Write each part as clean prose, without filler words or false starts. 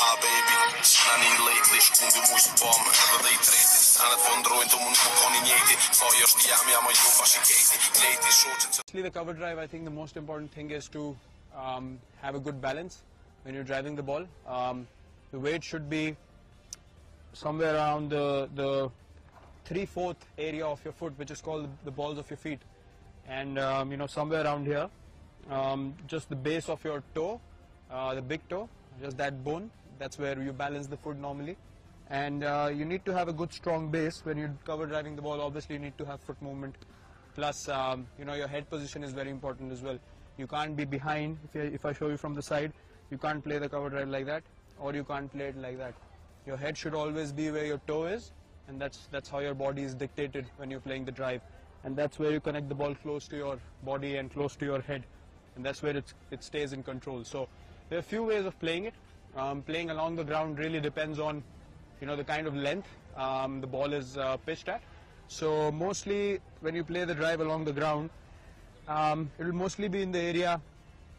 Ah baby, na një lejt lish kundi mu s'bom edhe dhe I treti Sanet po ndrojnë të mund më koni njeti Thoj është jam ju bashiketi Lejti shoqet Actually, the cover drive, I think the most important thing is to have a good balance when you're driving the ball. The weight should be somewhere around the 3/4 area of your foot, which is called the balls of your feet, and you know, somewhere around here, just the base of your toe, the big toe, just that bone. That's where you balance the foot normally, and you need to have a good strong base when you're cover driving the ball. Obviously, you need to have foot movement. Plus, you know, your head position is very important as well. You can't be behind. If I show you from the side, you can't play the cover drive like that, or you can't play it like that. Your head should always be where your toe is, and that's how your body is dictated when you're playing the drive. And that's where you connect the ball close to your body and close to your head, and that's where it stays in control. So there are a few ways of playing it. Playing along the ground really depends on, you know, the kind of length the ball is pitched at. So mostly when you play the drive along the ground, it will mostly be in the area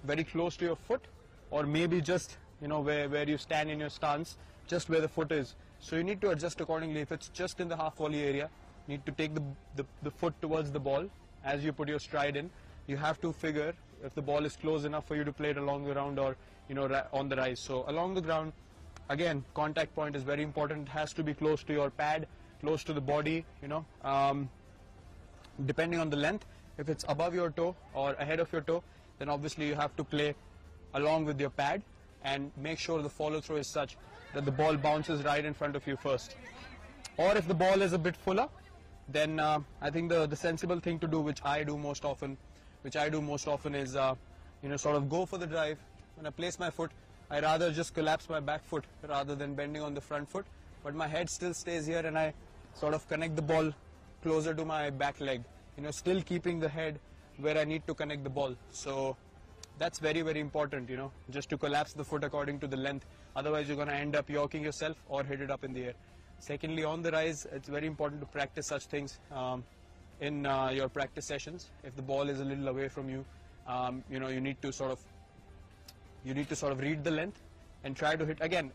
very close to your foot, or maybe just, you know, where you stand in your stance, just where the foot is. So you need to adjust accordingly. If it's just in the half volley area, you need to take the foot towards the ball as you put your stride in. You have to figure if the ball is close enough for you to play it along the ground, or, you know, on the rise. So along the ground, again, contact point is very important. It has to be close to your pad, close to the body, you know, depending on the length. If it's above your toe or ahead of your toe, then obviously you have to play along with your pad and make sure the follow through is such that the ball bounces right in front of you first. Or if the ball is a bit fuller, then I think the sensible thing to do, which I do most often is, you know, sort of go for the drive. When I place my foot, I rather just collapse my back foot rather than bending on the front foot, but my head still stays here, and I sort of connect the ball closer to my back leg, you know, still keeping the head where I need to connect the ball. So that's very, very important, you know, just to collapse the foot according to the length. Otherwise you're going to end up yorking yourself or hit it up in the air. Secondly, on the rise, it's very important to practice such things in your practice sessions. If the ball is a little away from you, you know, you need to sort of read the length and try to hit. Again,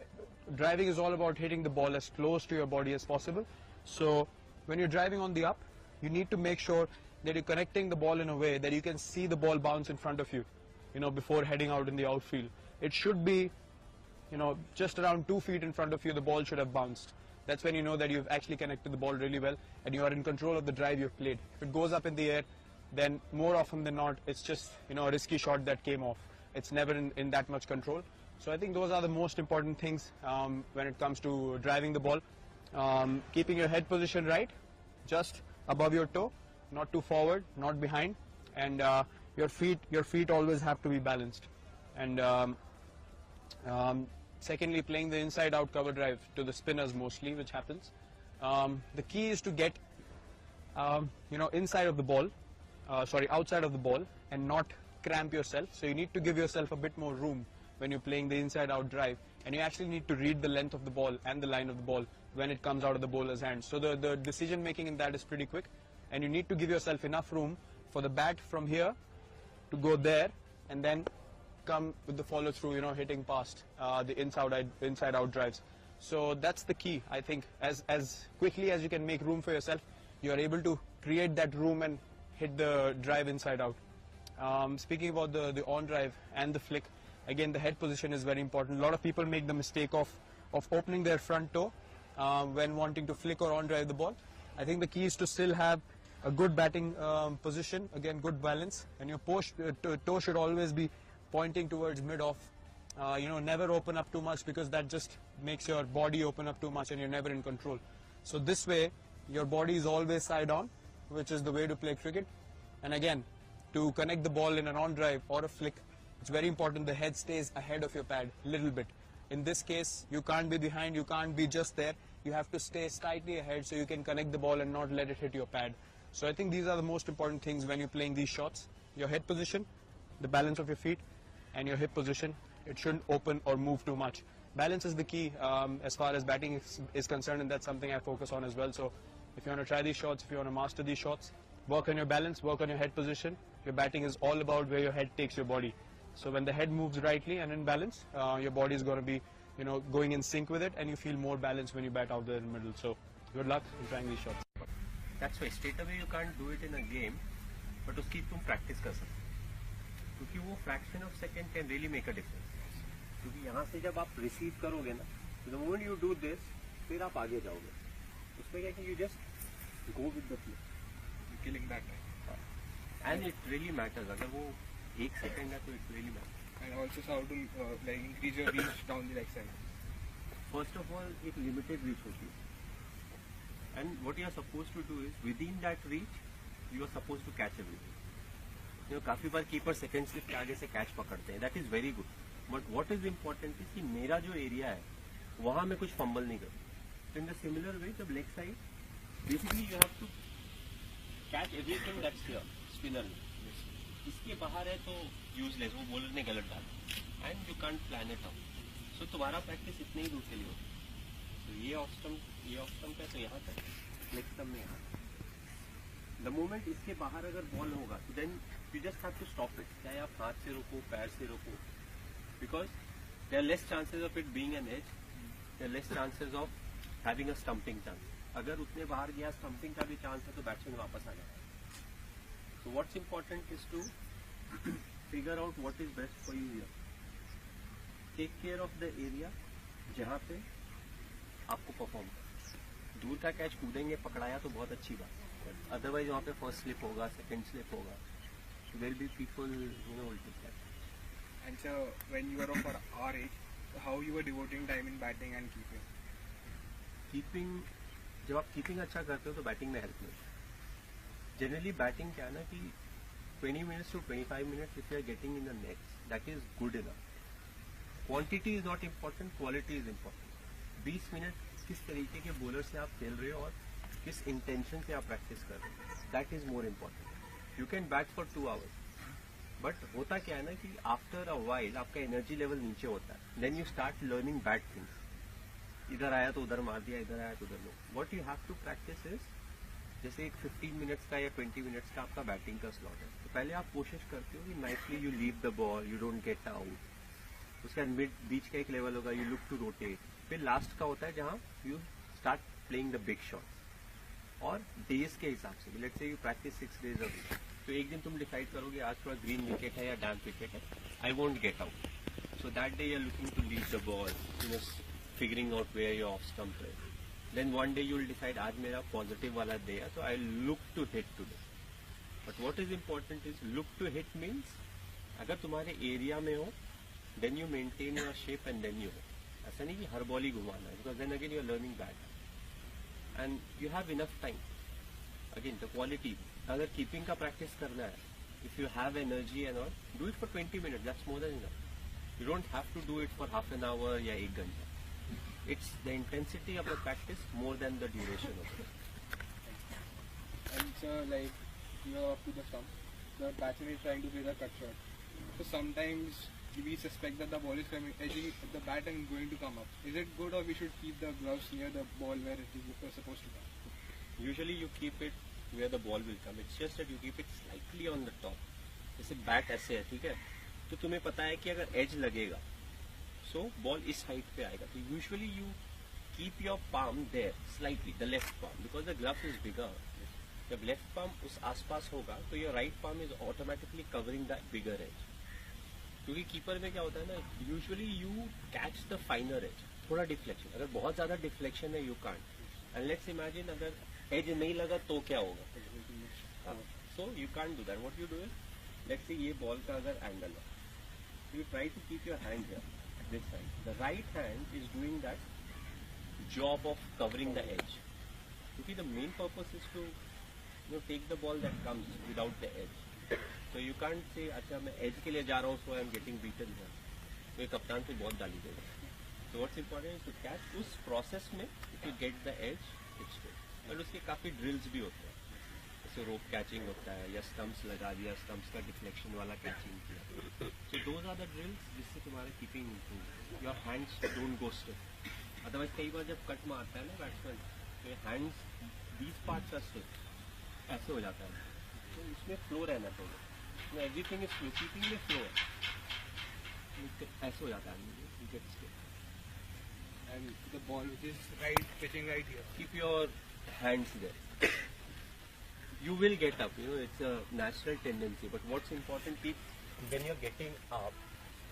driving is all about hitting the ball as close to your body as possible. So when you're driving on the up, you need to make sure that you're connecting the ball in a way that you can see the ball bounce in front of you, you know, before heading out in the outfield. It should be, you know, just around 2 feet in front of you, the ball should have bounced. That's when you know that you've actually connected the ball really well and you are in control of the drive you've played. If it goes up in the air, then more often than not, it's just, you know, a risky shot that came off. It's never in that much control. So I think those are the most important things when it comes to driving the ball. Keeping your head position right, just above your toe, not too forward, not behind, and your feet always have to be balanced. And secondly, playing the inside-out cover drive to the spinners mostly, which happens. The key is to get, you know, inside of the ball, outside of the ball, and not cramp yourself. So you need to give yourself a bit more room when you're playing the inside-out drive, and you actually need to read the length of the ball and the line of the ball when it comes out of the bowler's hand. So the decision making in that is pretty quick, and you need to give yourself enough room for the bat from here to go there and then come with the follow through, you know, hitting past the inside out drives. So that's the key. I think as quickly as you can make room for yourself, you are able to create that room and hit the drive inside out. Speaking about the on drive and the flick, again, the head position is very important. A lot of people make the mistake of opening their front toe when wanting to flick or on drive the ball. I think the key is to still have a good batting position, again, good balance, and your toe should always be pointing towards mid-off. You know, never open up too much, because that just makes your body open up too much and you're never in control. So this way, your body is always side on, which is the way to play cricket. And again, to connect the ball in an on drive or a flick, it's very important the head stays ahead of your pad a little bit. In this case, you can't be behind, you can't be just there. You have to stay slightly ahead so you can connect the ball and not let it hit your pad. So I think these are the most important things when you're playing these shots. Your head position, the balance of your feet, and your hip position. It shouldn't open or move too much. Balance is the key as far as batting is concerned, and that's something I focus on as well. So if you want to try these shots, if you want to master these shots, work on your balance, work on your head position. Your batting is all about where your head takes your body. So when the head moves rightly and in balance, your body is going to be going in sync with it, and you feel more balanced when you bat out there in the middle. So good luck in trying these shots. That's why straight away you can't do it in a game, but उसकी तुम practice कर सकते हो, क्योंकि वो fraction of second can really make a difference. क्योंकि यहाँ से जब आप receive करोगे ना, the moment you do this, फिर आप आगे जाओगे. उसमें क्या है कि you just go with the flow. You're killing that time. And it really matters. अगर वो 1 second है तो it really matters. And also how to like increase your reach down the leg side. First of all, एक limited reach होती है. And what you are supposed to do is within that reach, you are supposed to catch everything. काफी बार keeper second slip के आगे से catch पकड़ते हैं. That is very good. But what is important is कि मेरा जो एरिया है वहाँ मैं कुछ फंबल नहीं करूँ. So in the similar way, the leg side, basically you have to catch everything that's here, spinner. इसके बाहर है तो यूजलेस, वो बॉलर ने गलत डाला, and you can't plan it out. So तुम्हारा प्रैक्टिस इतने ही दूर के लिए होता है. तो ये ऑफ स्टंप है तो यहाँ तक, लेग स्टंप में यहाँ. द मोमेंट इसके बाहर अगर बॉल होगा तो then you just have to stop it. चाहे आप हाथ से रोको, पैर से रोको, because there are less chances of it being an edge, there are less chances of having a stumping chance. अगर उतने बाहर गया स्टंपिंग का भी चांस है तो बैट्समैन वापस आ जाएगा. So what's important is to figure out what is best for you here. Take care of the area जहाँ पे आपको परफॉर्म करना. दूर का कैच कूदेंगे, पकड़ाया तो बहुत अच्छी बात. अदरवाइज वहाँ पे फर्स्ट स्लिप होगा, सेकंड स्लिप होगा. So there will be people will take that. And so when you are of our age, how you were devoting time in batting and keeping? Keeping, जब आप keeping अच्छा करते हो तो batting में help मिलती है. जनरली बैटिंग क्या है ना कि 20 minutes to 25 minutes if you are getting in the nets, that is good enough. Quantity is not important, quality is important. 20 minute किस तरीके के बॉलर से आप खेल रहे हो और किस इंटेंशन से आप प्रैक्टिस कर रहे हो, that is more important. You can bat for 2 hours, but होता क्या है ना कि आफ्टर अ वाइल आपका एनर्जी लेवल नीचे होता है. Then you start learning bad things. इधर आया तो उधर मार दिया, इधर आया तो उधर लो. What you have to practice is, जैसे एक 15 मिनट्स का या 20 मिनट्स का आपका बैटिंग का स्लॉट है, तो पहले आप कोशिश करते हो कि nicely you leave the ball, you don't get out. उसके बाद मिड बीच का एक लेवल होगा, यू लुक टू रोटेट. फिर लास्ट का होता है जहाँ you start playing the big shots. और डेज के हिसाब से, let's say you practice 6 days a week, तो एक दिन तुम डिसाइड करोगे आज थोड़ा ग्रीन विकेट है या डैम्प विकेट है, I won't get out. So that day you are looking to leave the ball, figuring out where your off stump है. Then one day you will decide आज मेरा positive वाला day है तो I look to hit today. But what is important is look to hit means अगर तुम्हारे area में हो then you maintain your shape and then you hit. ऐसा नहीं कि हर बॉल ही घुमाना है, because then again you are learning bat and you have enough time. Again the quality, अगर कीपिंग का प्रैक्टिस करना है, if you have energy and all, do it for 20 minutes, that's more than enough. You don't have to do it for half an hour या 1 घंटा. It's the intensity of the practice more than the duration of it. And so like you are up to the stump, the batsman is trying to play the cut shot. So sometimes we suspect that the ball is coming, edging the bat and going to come up. Is it good or we should keep the gloves near the ball where it is supposed to come? Usually you keep it where the ball will come. It's just that you keep it slightly on the top. जैसे bat ऐसे है, ठीक है, तो तुम्हें पता है कि अगर एज लगेगा सो बॉल इस हाइट पे आएगा. तो usually you keep your palm there slightly, the left palm, because the glove is bigger. जब लेफ्ट पाम उस आसपास होगा तो your right palm is automatically covering the bigger edge. क्योंकि कीपर में क्या होता है ना, usually you catch the finer edge. थोड़ा डिफ्लेक्शन, अगर बहुत ज्यादा डिफ्लेक्शन है you can't. And let's imagine अगर एज नहीं लगा तो क्या होगा. So you can't do that. What you do is, let's say ये बॉल का अगर एंगल है, you try to keep your hand here. This side. The right hand is doing that job of covering the edge. Because the main purpose is to take the ball that comes without the edge. So you can't say, अच्छा मैं edge के लिए जा रहा हूँ, so I am getting beaten here. तो ये कप्तान पे बहुत डाली देगा. So what's important is to catch. उस process में if you get the edge, it's good. और उसके काफी drills भी होते हैं. जैसे रोप कैचिंग होता है या स्टम्प्स लगा दिया, स्टम्प्स का डिफ्लेक्शन वाला कैचिंग किया. So those are the drills जिससे तुम्हारा keeping improve. Your hands don't go stiff. Otherwise कई बार जब कट मारता है ना बैट्समैन, तो हैंड्स 20 पार्ट्स आर स्टिफ, ऐसे हो जाता है. तो इसमें फ्लो रहना चाहिए. इसमें एवरीथिंग इज फ्लो, कीपिंग में फ्लो है, ऐसे हो जाता है wicket stiff. the ball, which is right pitching right here. Keep your hands there. You will get up, you know, it's a natural tendency. But what's important, keep when you're getting up,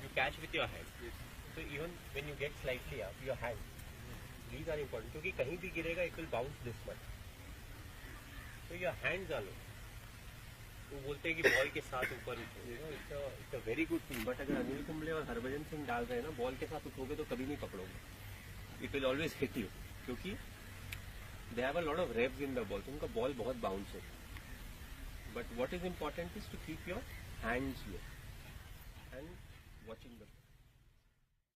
you catch with your hand. So even when you get slightly up, your hand. These are important. क्योंकि कहीं भी गिरेगा, it will bounce this much. So your hands are low. वो बोलते हैं कि ball के साथ ऊपर उठो, you know, it's a very good thing. But अगर अनिल कुंबले और हरभजन सिंह डाल रहे हैं ना, बॉल के साथ उठोगे तो कभी नहीं पकड़ोगे. It will always hit you. क्योंकि they have a lot of revs in the ball. तो उनका बॉल बहुत बाउंस है. But what is important is to keep your hands low and watching the ball.